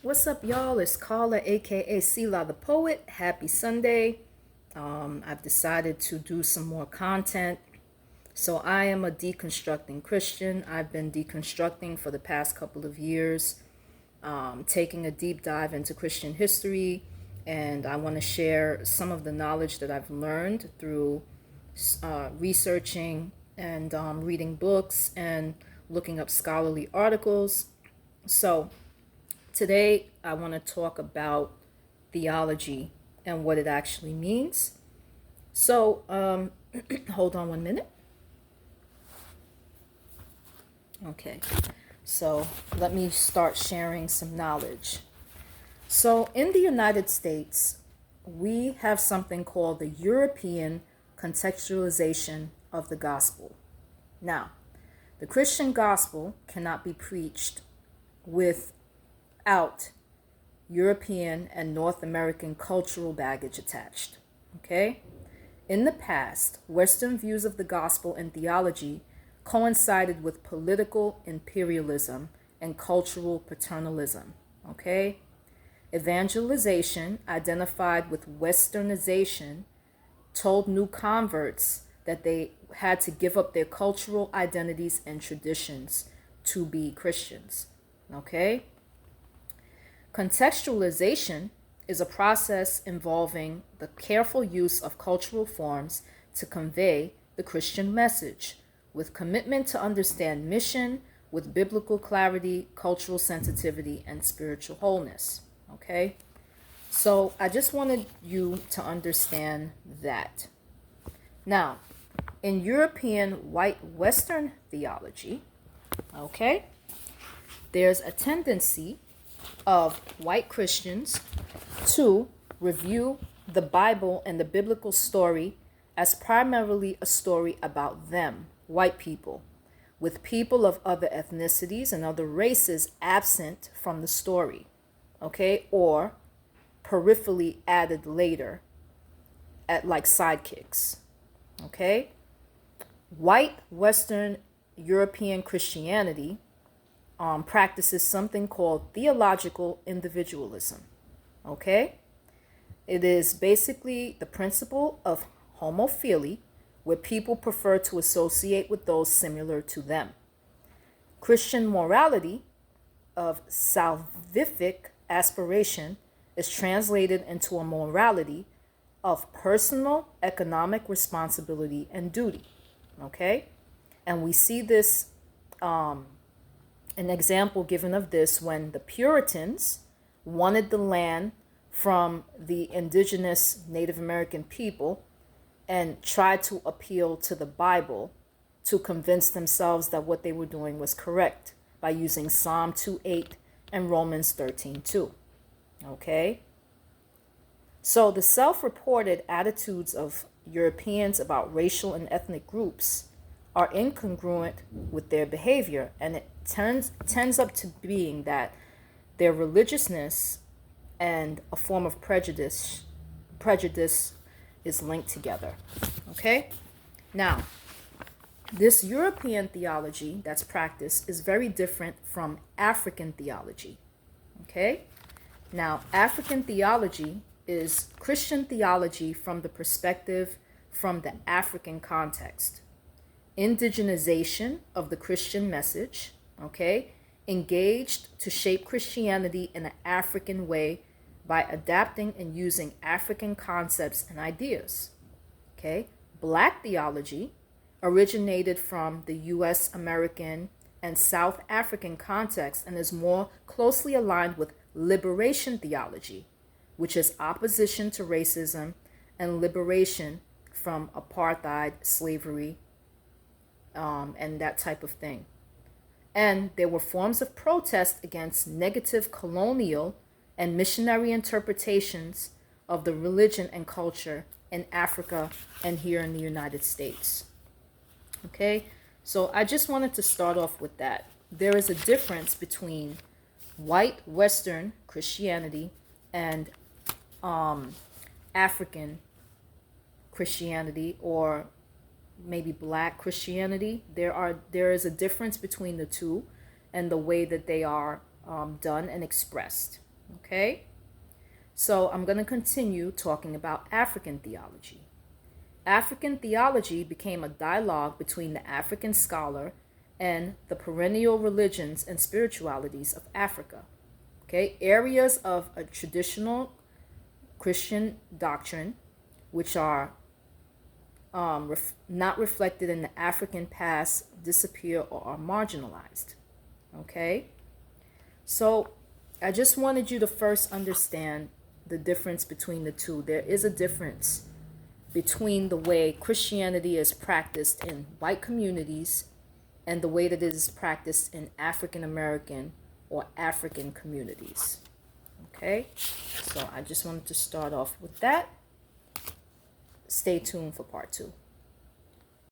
What's up, y'all? It's Carla, aka Sela the Poet. Happy Sunday. I've decided to do some more content. So, I am a deconstructing Christian. I've been deconstructing for the past couple of years, taking a deep dive into Christian history, and I want to share some of the knowledge that I've learned through researching and reading books and looking up scholarly articles. So, today, I want to talk about theology and what it actually means. So, hold on 1 minute. Okay, so let me start sharing some knowledge. So, in the United States, we have something called the European contextualization of the gospel. Now, the Christian gospel cannot be preached without European and North American cultural baggage attached. Okay? In the past, Western views of the gospel and theology coincided with political imperialism and cultural paternalism. Okay? Evangelization, identified with Westernization, told new converts that they had to give up their cultural identities and traditions to be Christians. Okay? Contextualization is a process involving the careful use of cultural forms to convey the Christian message, with commitment to understand mission with biblical clarity, cultural sensitivity, and spiritual wholeness. Okay? So I just wanted you to understand that. Now, in European white Western theology, okay, there's a tendency of white Christians to review the Bible and the biblical story as primarily a story about them, white people, with people of other ethnicities and other races absent from the story, okay, or peripherally added later at like sidekicks, okay? White Western European Christianity practices something called theological individualism. Okay? It is basically the principle of homophily, where people prefer to associate with those similar to them. Christian morality of salvific aspiration is translated into a morality of personal economic responsibility and duty. Okay? And we see this an example given of this when the Puritans wanted the land from the indigenous Native American people and tried to appeal to the Bible to convince themselves that what they were doing was correct by using Psalm 2:8 and Romans 13:2. Okay? So the self-reported attitudes of Europeans about racial and ethnic groups are incongruent with their behavior, and it tends up to being that their religiousness and a form of prejudice is linked together. Okay? Now, this European theology that's practiced is very different from African theology. Okay? Now, African theology is Christian theology from the perspective from the African context. Indigenization of the Christian message, okay, engaged to shape Christianity in an African way by adapting and using African concepts and ideas. Okay, Black theology originated from the U.S. American and South African context and is more closely aligned with liberation theology, which is opposition to racism and liberation from apartheid, slavery, and that type of thing. And there were forms of protest against negative colonial and missionary interpretations of the religion and culture in Africa and here in the United States. Okay, so I just wanted to start off with that. There is a difference between white Western Christianity and African Christianity, or maybe Black Christianity. There is a difference between the two and the way that they are done and expressed. Okay? So I'm going to continue talking about African theology. African theology became a dialogue between the African scholar and the perennial religions and spiritualities of Africa. Okay, areas of a traditional Christian doctrine which are not reflected in the African past disappear or are marginalized. Okay, so I just wanted you to first understand the difference between the two. There is a difference between the way Christianity is practiced in white communities and the way that it is practiced in African American or African communities. Okay, so I just wanted to start off with that. Stay tuned for part 2.